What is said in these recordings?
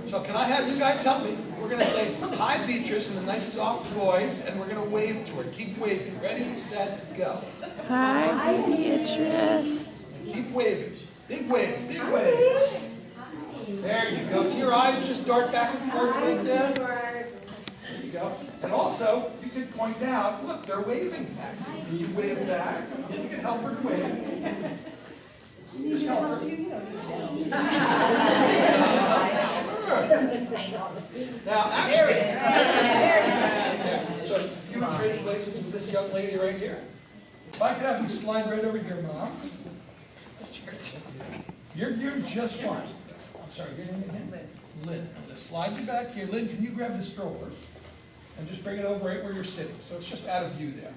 So can I have you guys help me? We're going to say, hi, Beatrice, in a nice soft voice, and we're going to wave to her. Keep waving. Ready, set, go. Hi, Beatrice. Keep waving. Big waves, big waves. There you go. See your eyes just dart back and forth like that? There you go. And also, you can point out, look, they're waving back. Can you wave back? You can help her to wave. Just help her. Now, actually, so you would trade places with this young lady right here. If I could have you slide right over here, Mom. You're just fine. I'm sorry, your name again? Lynn. I'm going to slide you back here. Lynn, can you grab the stroller and just bring it over right where you're sitting, so it's just out of view there.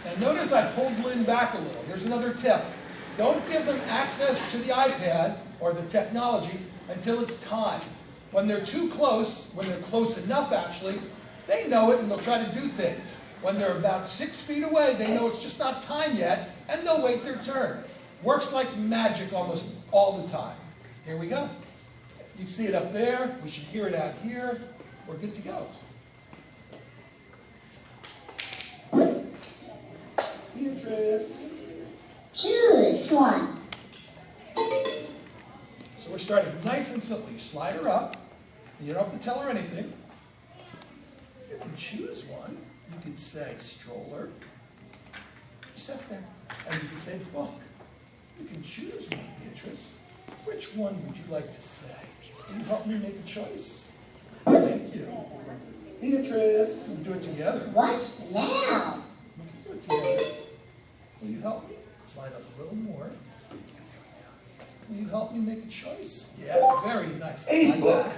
And notice I pulled Lynn back a little. Here's another tip. Don't give them access to the iPad or the technology until it's time. When they're too close, when they're close enough actually, they know it and they'll try to do things. When they're about 6 feet away, they know it's just not time yet, and they'll wait their turn. Works like magic almost all the time. Here we go. You can see it up there. We should hear it out here. We're good to go. Beatrice. Choose one. So we're starting nice and simple. You slide her up. You don't have to tell her anything. You can choose one. You could say stroller. Sit there. And you can say book. You can choose one, Beatrice. Which one would you like to say? Will you help me make a choice? Thank you. Beatrice. We'll do it together. What now? We can do it together. Will you help me? Slide up a little more. Will you help me make a choice? Yeah, very nice. Slide back.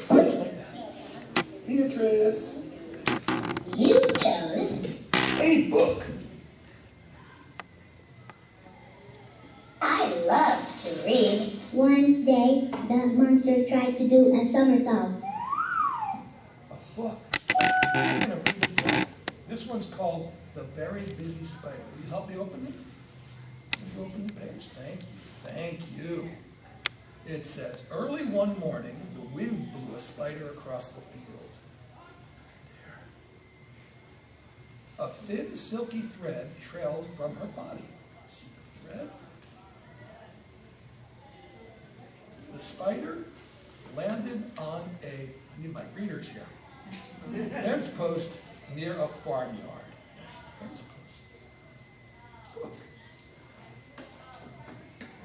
Good. Just like that. Beatrice. You tell it. A book. I love to read. One day, the monster tried to do a somersault. A book. I'm going to read the book. This one's called The Very Busy Spider. Will you help me open it? Will you open the page? Thank you. Thank you. It says, early one morning, the wind blew a spider across the field. There. A thin, silky thread trailed from her body. See the thread? The spider landed on I need my readers here, fence post near a farmyard. There's the fence post. Look.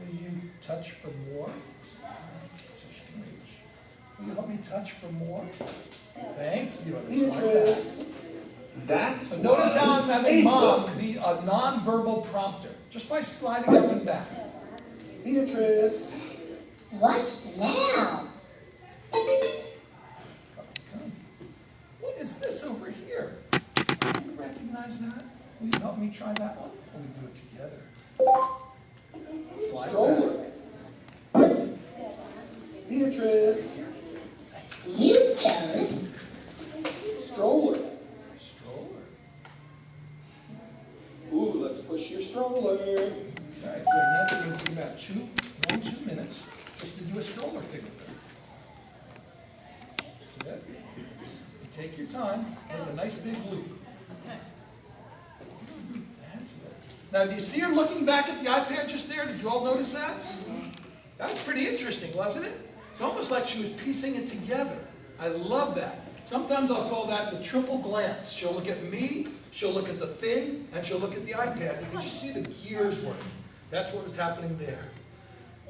Will you touch for more? So she can reach. Will you help me touch for more? Thank you. Beatrice. That So notice how I'm having Mom be a nonverbal prompter, just by sliding up and back. Beatrice. What now? What is this over here? Do you recognize that? Will you help me try that one? Or we do it together? Slide back. Beatrice. You tell it. Stroller. Stroller. Ooh, let's push your stroller. Okay, so now we're going to do about 2 minutes just to do a stroller thing with her. That's it. You take your time, make a nice big loop. That's it. Now, do you see her looking back at the iPad just there? Did you all notice that? That was pretty interesting, wasn't it? It's almost like she was piecing it together. I love that. Sometimes I'll call that the triple glance. She'll look at me, she'll look at the thing, and she'll look at the iPad. You can just see the gears working. That's what was happening there.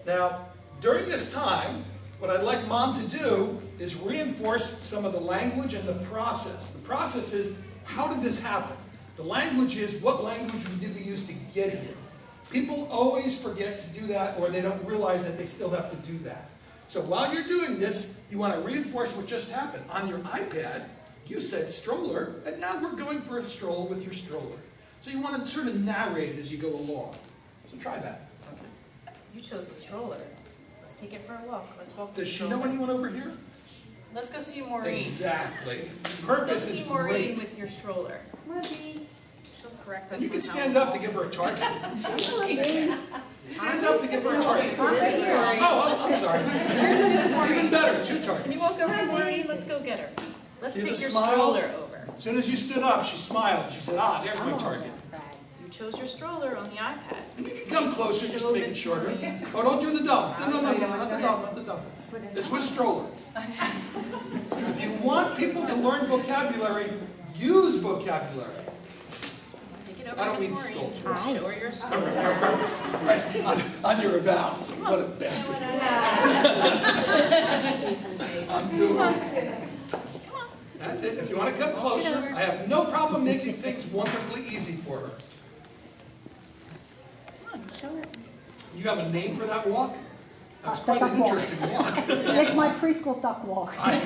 Now, during this time, what I'd like Mom to do is reinforce some of the language and the process. The process is, how did this happen? The language is, what language did we use to get here? People always forget to do that, or they don't realize that they still have to do that. So while you're doing this, you want to reinforce what just happened. On your iPad, you said stroller, and now we're going for a stroll with your stroller. So you want to sort of narrate it as you go along. So try that. You chose the stroller. Let's take it for a walk. Let's walk. Does she know anyone over here? Let's go see Maureen. Exactly. Let's Purpose go is see Maureen great. with your stroller. Come on, Bea. She'll correct us. And you can on how stand to up to walk. give her a charge. Stand up to give her a target. Sorry. Oh, I'm sorry. Where's Miss Maureen? Even better, 2 Can you targets. walk over, Maureen? Let's go get her. Let's See the take your smile? stroller over. As soon as you stood up, she smiled. She said, ah, there's my target. You chose your stroller on the iPad. You can come closer just to make it shorter. Oh, don't do the dog. No, not the dog, not the dog. This was stroller. If you want people to learn vocabulary, use vocabulary. Take it over, I don't Miss mean to Maureen. scold you. Show her your stroller. Right, on your eval. What a bastard. I'm doing it. That's it. If you want to come closer, I have no problem making things wonderfully easy for her. Come on, show her. You have a name for that walk? That was The quite duck an walk. interesting walk. It's my preschool duck walk. I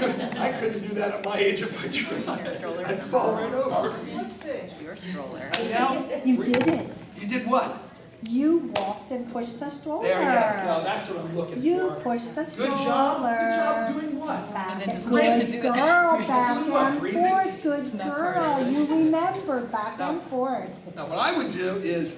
couldn't do that at my age if I tried. I'd fall right over. It's your stroller. And now, You did it. you did what? You walked and pushed the stroller. There you go. That's what I'm looking You for. pushed the Good stroller. job. Good job doing what? Back then and just learn to good do girl, that. back Doing what? and Breathing? forth, good not part of girl. it. You remember, back Now- and forth. Now, what I would do is,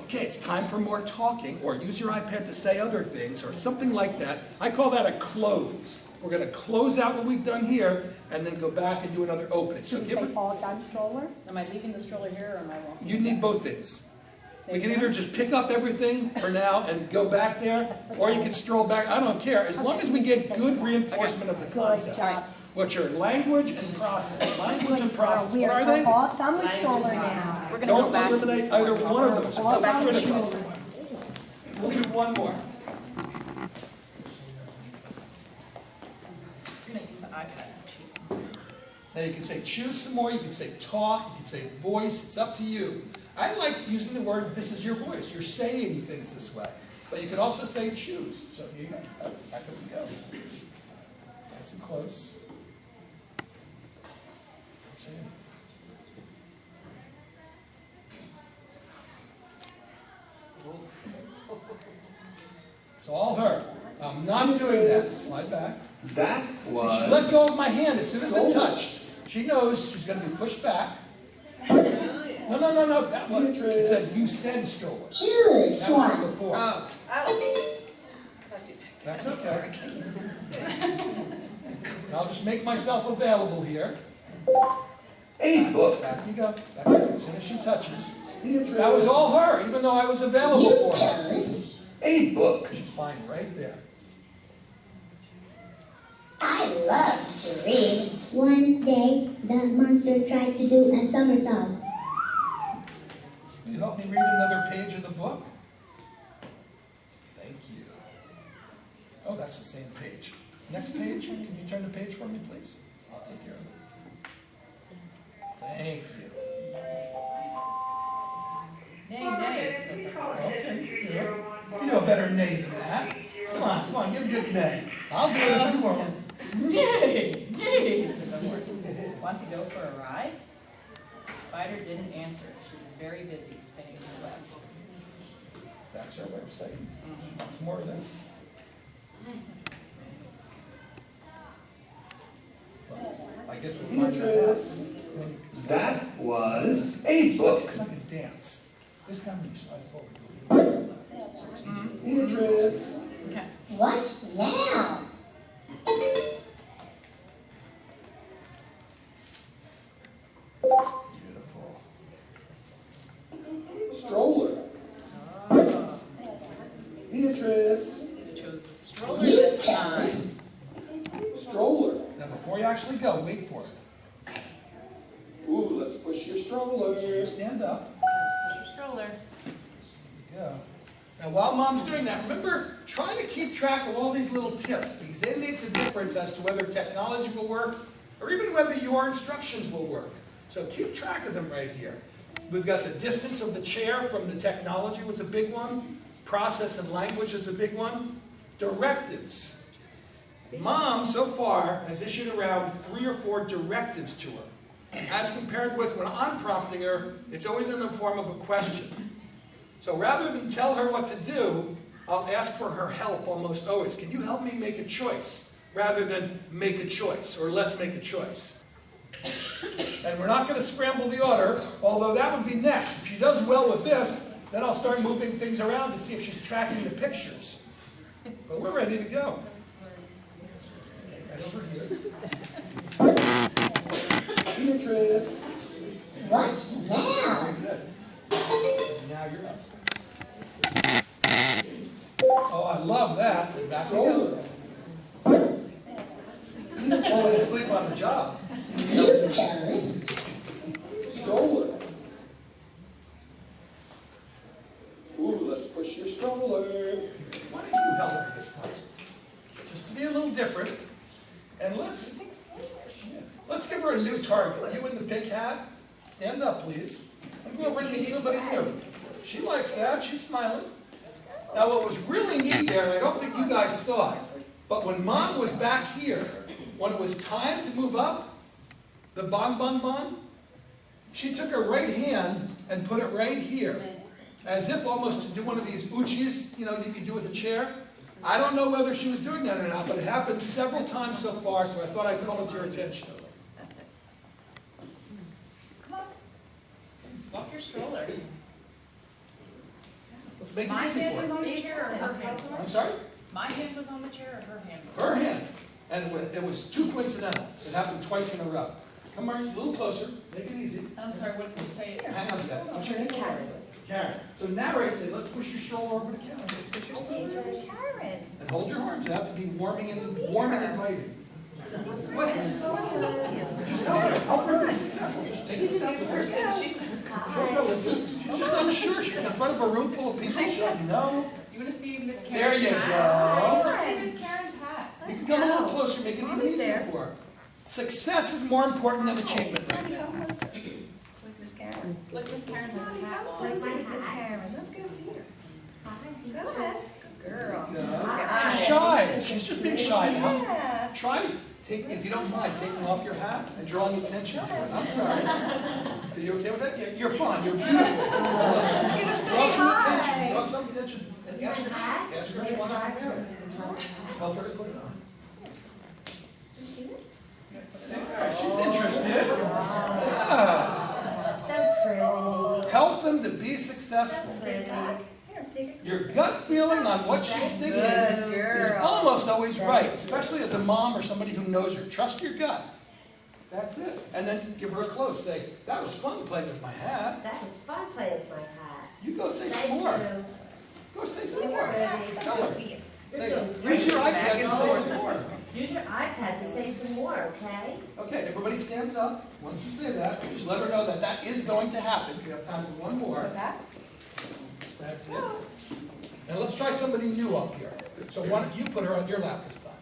okay, it's time for more talking, or use your iPad to say other things, or something like that. I call that a close. We're going to close out what we've done here, and then go back and do another opening. So Should we give say her, all done stroller? Am I leaving the stroller here or am I walking? you need both things. Say We can again? either just pick up everything for now and go back there, or you can stroll back. I don't care, as long as we get good reinforcement of the Good concepts. job. Which are language and process. Language and Good girl. process. We What are are they? all done with stroller now. We're gonna go Don't back. eliminate either one of those. All It's done with critical. stroller. We'll do one more. I'm gonna use the iPad to choose some. Now you can say choose some more, you can say talk, you can say voice, it's up to you. I like using the word this is your voice. You're saying things this way. But you can also say choose. So here you go. Back up we go. Nice and close. That's it. It's all her. I'm not doing that. Slide back. That See, she was let go of my hand as soon as it touched. She knows she's going to be pushed back. No. That was, it said you said stroller. Choose That was one. from before. Oh. That's okay. And I'll just make myself available here. a book. Back you go. Back you go. As soon as she touches. That was all her, even though I was available You for her. can. A book. She's fine right there. I love to read. One day, the monster tried to do a somersault. Will you help me read another page of the book? Thank you. Oh, that's the same page. Next page. Can you turn the page for me, please? I'll take care of it. Thank you. Nay, said the horse. Okay, good. You know a better nay than that. Come on, give a good nay. I'll do it if you won't. Nay, said the horse. Want to go for a ride? The spider didn't answer. She was very busy spinning her web. That's our way of saying. Wants more of this. Well, I guess we'll find that out. That was a book. It's like a dance. This time when you slide forward, you left. So it's easier. Beatrice. Okay. What now? Beautiful. Stroller. Oh, Beatrice. you chose the stroller this time. Stroller. Now before you actually go, wait for it. Ooh, let's push your stroller. Stand up. Push your stroller. Yeah. Now while mom's doing that, remember, try to keep track of all these little tips because they make the difference as to whether technology will work or even whether your instructions will work. So keep track of them right here. We've got the distance of the chair from the technology was a big one. Process and language is a big one. Directives. Mom, so far, has issued around 3 or 4 directives to her. As compared with when I'm prompting her, it's always in the form of a question. So rather than tell her what to do, I'll ask for her help almost always. Can you help me make a choice? Rather than make a choice or let's make a choice. And we're not going to scramble the order, although that would be next. If she does well with this, Then I'll start moving things around to see if she's tracking the pictures. But we're ready to go. Okay, right over here. Beatrice. What now? Very good. Now you're up. Oh, I love that. And back together. You're falling asleep on the job. You tell it. Stroller. Ooh, let's push your stroller. Why don't you help her this time? Just to be a little different. And let's give her a new target. You in the pink hat, stand up, please. I'm going over and meet somebody new. She likes that. She's smiling. Now, what was really neat there, and I don't think you guys saw it, but when Mom was back here, when it was time to move up, the bon, she took her right hand and put it right here, as if almost to do one of these uchis, you know, that you do with a chair. I don't know whether she was doing that or not, but it happened several times so far, so I thought I'd call it to your attention. Come on. Walk your stroller. Let's make it My easy hand for was her. on the chair or her hand? I'm sorry? My hand was on the chair or her hand? Her hand. And it was too coincidental. It happened twice in a row. Come on, a little closer. Make it easy. I'm sorry, what did you say? Hang on a second. What's your name? Karen. So narrate, say, let's push your stroller over to Karen. Let's push your stroller over. Karen. And hold your arms out to be warm and inviting. Just help her be successful. Just take a step with her. She's just unsure. She's in front of a room full of people. She doesn't know. Do you want to see Miss There Karen's you hat? go. Let's see Miss Karen's hat. You can come a little closer, make it even easier for her. Success is more important than achievement right now. Miss Karen. Look, Miss Karen has a hat Come on. closer with Miss Karen. Let's go see her. Go ahead. Good girl. She's shy. She's just being shy now. Yeah. Try, if you don't mind, taking off your hat and drawing attention to it. I'm sorry. Are you okay with that? Yeah, you're fine. You're beautiful. Draw some attention. Draw some attention. And ask her if she wants to wear it. Tell her to put it on. She's interested. Yeah. So pretty. Help them to be successful. Here, take it. Your gut feeling on what she's thinking is almost always right, especially as a mom or somebody who knows her. Trust your gut. That's it. And then give her a close. Say, that was fun playing with my hat. That was fun playing with my hat. You go say some Thank more. you. Go say some more. Pretty. Tell her. See it. Say, use your iPad and say some more. Use your iPad to say some more, okay? Okay, everybody stands up. Once you say that, just let her know that that is going to happen. You have time for one more. That's it. And let's try somebody new up here. So why don't you put her on your lap this time?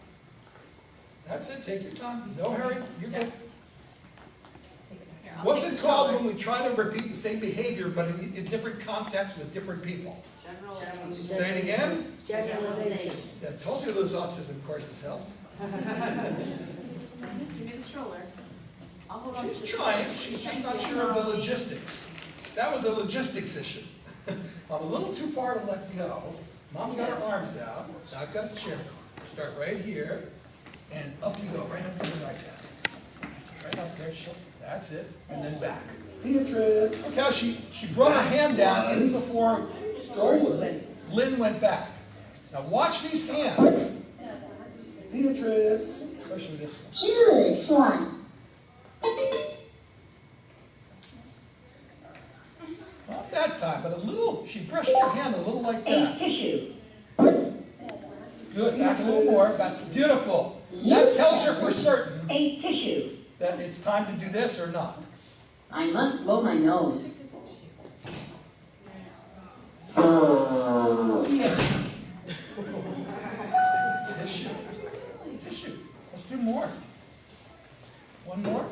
That's it. Take your time. No hurry. You're good. Here, I'll What's take it the called stroller. when we try to repeat the same behavior but in different contexts with different people? Generalization. Say it again. Generalization. Yeah, I told you those autism courses help. Give me the stroller. I'll hold on to She's the trying. stroller. She's just not sure of the logistics. That was a logistics issue. I'm a little too far to let go. Mom's got her arms out. I've got a chair. Start right here, and up you go, right up to the right hand. Right up there. That's it. And then back. Beatrice. Look how she brought her hand down even before Lynn went back. Now watch these hands. Beatrice. Especially this one. Good one. Not that time, but a little. She brushed your hand a little like that. Tissue. Good. Back a little more. That's beautiful. That tells her for certain A tissue. that it's time to do this or not. I must blow my nose. Tissue. Tissue. Let's do more. One more.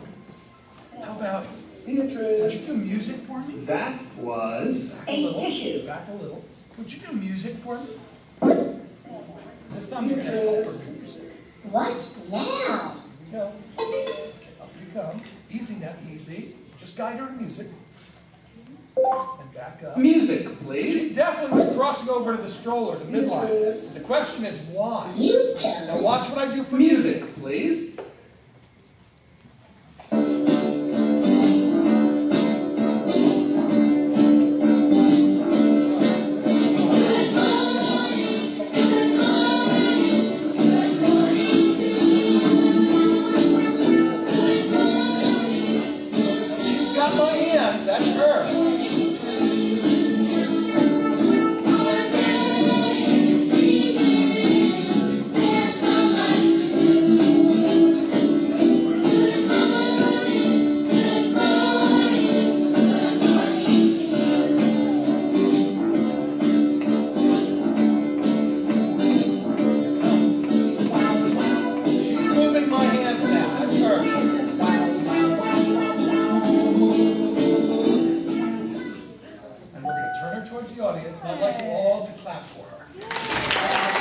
How about Beatrice? Would you do music for me? That was Back a little. Back a little. Would you do music for me? This time you're going to help her do music. What now? Here we go. Okay, up you come. Easy now, easy. Just guide her in music. And back up. music, please. She definitely was crossing over to the stroller, the midline. The question is why? You tell Now me. watch what I do for music. Music, please. towards the audience, and I'd like you all to clap for her.